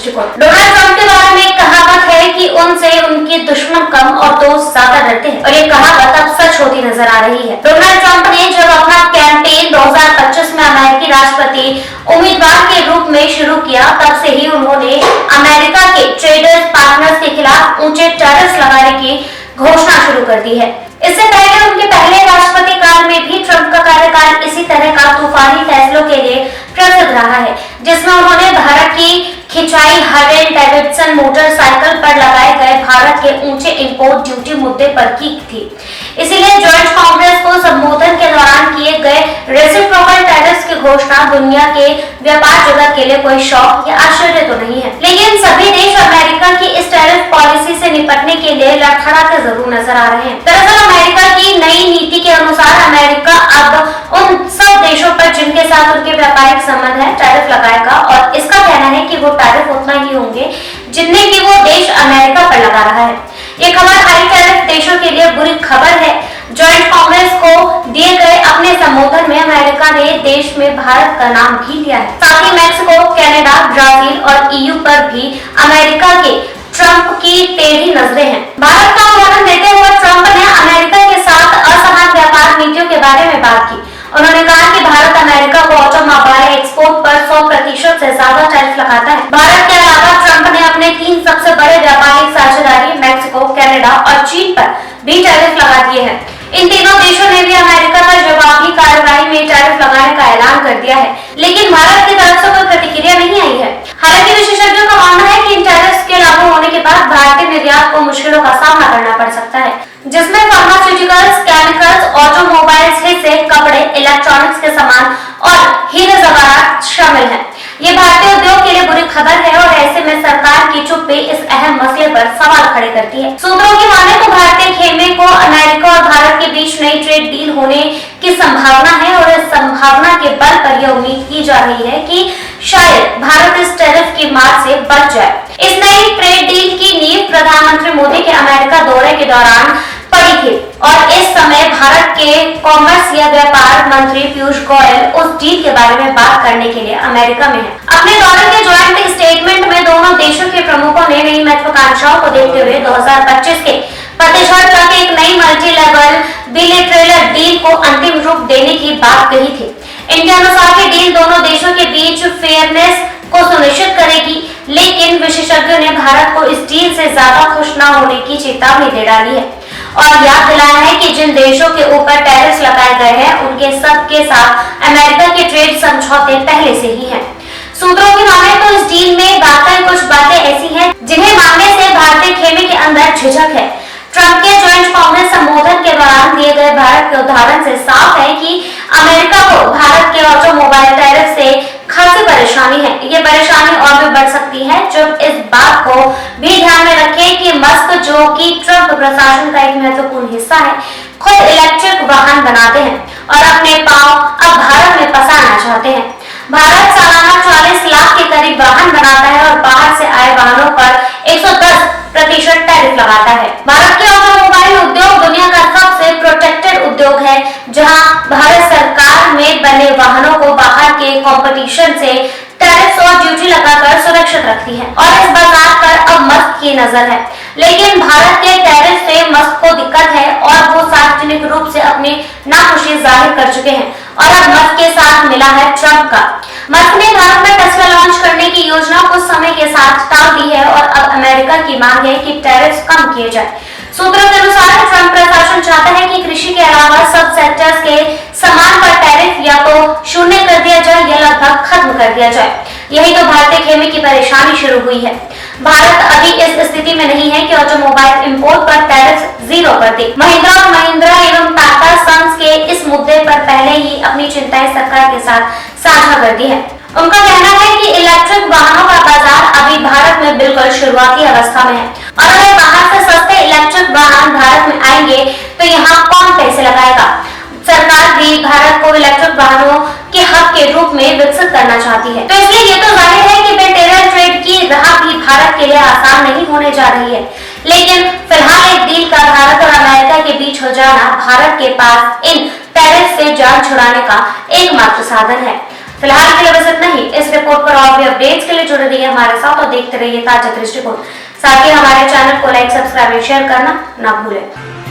दृष्टिकोण। Donald Trump के बारे में एक कहावत है कि उनसे उनके दुश्मन कम और दोस्त ज्यादा डरते हैं, और ये कहावत अब सच होती नजर आ रही है। डोनाल्ड ट्रंप ने जब अपना कैंपेन 2025 में अमेरिकी राष्ट्रपति उम्मीदवार के रूप में शुरू किया, तब से ही उन्होंने अमेरिका के ट्रेडर्स पार्टनर्स के खिलाफ ऊंचे टैरिफ लगाने की घोषणा शुरू कर दी है। इससे पहले उनके पहले राष्ट्रपति काल में भी ट्रंप का कार्यकाल इसी तरह का तूफानी फैसलों के लिए प्रसिद्ध रहा है, जिसमें उन्होंने भारत की खिंचाई हार्ले डेविडसन मोटरसाइकिल पर लगाए गए भारत के ऊंचे इंपोर्ट ड्यूटी मुद्दे पर की थी। इसीलिए जॉइंट कांग्रेस को संबोधन के दौरान किए गए रेसिप्रोकल टैरिफ्स की घोषणा दुनिया के व्यापार जगत के लिए कोई शौक या आश्चर्य तो नहीं है, लेकिन सभी देश अमेरिका की इस टैरिफ पॉलिसी से निपटने के लिए लड़खड़ाते जरूर नजर आ रहे हैं। दरअसल अमेरिका की नई नीति के अनुसार अमेरिका अब उन सब देशों पर जिनके साथ उनके व्यापारिक संबंध है टैरिफ लगाएगा, और इसका कहना है कि वो टैरिफ उतना ही होंगे जितने की वो देश अमेरिका पर लगा रहा है। ये खबर हाई टैरिफ देशों के लिए बुरी खबर है। जॉइंट कांग्रेस को दिए गए अपने संबोधन में अमेरिका ने देश में भारत का नाम भी लिया है। साथ ही मैक्सिको, कनाडा, ब्राजील और ईयू पर भी अमेरिका के ट्रंप की टेढ़ी नजरें हैं। भारत का उदाहरण देते हुए ट्रंप ने अमेरिका के साथ असमान व्यापार नीतियों के बारे में बात की। उन्होंने कहा कि भारत अमेरिका को ऑटोमोबाइल एक्सपोर्ट पर 100% से ज्यादा टैरिफ लगाता है। भारत के अलावा ट्रंप ने अपने 3 सबसे बड़े व्यापारिक साझेदारी मैक्सिको, कनाडा और चीन पर भी टैरिफ लगा दिए हैं। इन तीनों देशों ने भी अमेरिका पर जवाबी कार्रवाई में टैरिफ लगाने का ऐलान कर दिया है, लेकिन भारत की तरफ से कोई प्रतिक्रिया नहीं आई है। हालांकि विशेषज्ञों का मानना है कि इन टैरिफ्स के लागू होने के बाद भारतीय निर्यात को मुश्किलों का सामना करना पड़ सकता है, जिसमें फार्मास्यूटिकल्स, केमिकल्स, ऑटोमोबाइल्स से कपड़े, इलेक्ट्रॉनिक्स के सामान और हीरे जवाहरात शामिल हैं। ये भारतीय उद्योग के लिए बुरी खबर है, और ऐसे में सरकार की चुप्पी इस अहम मसले पर सवाल खड़े करती है। सूत्रों की माने तो भारतीय खेमे को अमेरिका और भारत के बीच नई ट्रेड डील होने की संभावना है, और इस संभावना के बल पर यह उम्मीद की जा रही है कि शायद भारत इस टैरिफ की मार से बच जाए। इस नई ट्रेड डील की नींव प्रधानमंत्री मोदी के अमेरिका दौरे के दौरान पड़ी थी, और इस समय भारत के कॉमर्स या व्यापार मंत्री पीयूष गोयल उस डील के बारे में बात करने के लिए अमेरिका में है। अपने दौरे के ज्वाइंट स्टेटमेंट में दोनों देशों के प्रमुखों ने नई महत्वाकांक्षाओं को देखते हुए 2025 के पतझड़ तक एक नई मल्टी लेवल बिलेटरल डील को अंतिम रूप देने की बात कही थी। इनके अनुसार ये डील दोनों देशों के बीच फेयरनेस को सुनिश्चित करेगी, लेकिन विशेषज्ञों ने भारत को इस डील से ज्यादा खुश न होने की चेतावनी दे डाली है, और याद दिलाया है कि जिन देशों के ऊपर टैरिफ लगाए गए हैं उनके सबके साथ अमेरिका के ट्रेड समझौते पहले से ही हैं। सूत्रों की माने तो इस डील में कुछ बातें ऐसी हैं जिन्हें मानने से भारतीय खेमे के अंदर झिझक है। ट्रंप के जॉइंट कांग्रेस संबोधन के दौरान दिए गए भारत के उदाहरण से साफ है कि अमेरिका को भारत के ऑटोमोबाइल टैरिफ से खासी परेशानी है। ये परेशानी और भी बढ़ सकती है जब इस बात को भी ध्यान में रखें कि मस्क, जो कि ट्रंप प्रशासन का एक महत्वपूर्ण हिस्सा है, खुद इलेक्ट्रिक वाहन बनाते हैं और अपने पांव अब भारत में पसारना चाहते हैं। भारत सालाना 40 लाख के करीब वाहन बनाता है और बाहर से आए वाहनों पर 110% टैरिफ लगाता है। भारत के ऑटोमोबाइल उद्योग दुनिया का सबसे प्रोटेक्टेड उद्योग है, जहां भारत सरकार में बने वाहनों को बाहर के कंपटीशन से टैरिफ और ड्यूटी लगाकर सुरक्षित रखती है, और इस बाजार पर अब मस्क की नजर है। लेकिन भारत के टैरिफ से मस्क को दिक्कत है, और वो सार्वजनिक रूप से अपनी नाखुशी जाहिर कर चुके हैं, और अब मस्क के साथ मिला है ट्रंप का। मस्क ने भारत में टेस्ला लॉन्च करने की योजना कुछ समय के साथ टाल दी है, और अब अमेरिका की मांग है कि टैरिफ कम किए जाए। सूत्रों के अनुसार ट्रंप प्रशासन चाहता है कि कृषि के अलावा सब सेक्टर्स के सामान पर टैरिफ या तो शून्य कर दिया जाए या लगभग खत्म कर दिया जाए। यही तो भारतीय खेमे की परेशानी शुरू हुई है। भारत अभी इस स्थिति में नहीं है कि ऑटोमोबाइल इंपोर्ट पर टैरिफ 0 कर दे। महिंद्रा और महिंद्रा एवं टाटा सन्स के इस मुद्दे पर पहले ही अपनी चिंताएं सरकार के साथ साझा कर दी है। उनका कहना है कि इलेक्ट्रिक वाहनों का बाजार अभी भारत में बिल्कुल शुरुआती अवस्था में है, और अगर बाहर से सस्ते इलेक्ट्रिक वाहन भारत में आएंगे तो यहाँ कौन पैसे लगाएगा। सरकार भी भारत को इलेक्ट्रिक वाहनों के हब के रूप में विकसित करना चाहती है, तो इसलिए ये तो जाहिर है कि बिलेटरल ट्रेड की राह भी भारत के लिए आसान नहीं होने जा रही है। लेकिन फिलहाल एक डील का भारत और अमेरिका के बीच हो जाना भारत के पास इन टैरिफ से जान छुड़ाने का एकमात्र साधन है। फिलहाल के लिए बस इतना ही। इस रिपोर्ट पर और भी अपडेट्स के लिए जुड़े रहिए हमारे साथ और देखते रहिए ताजा दृष्टिकोण। साथ ही हमारे चैनल को लाइक, सब्सक्राइब और शेयर करना ना भूलें।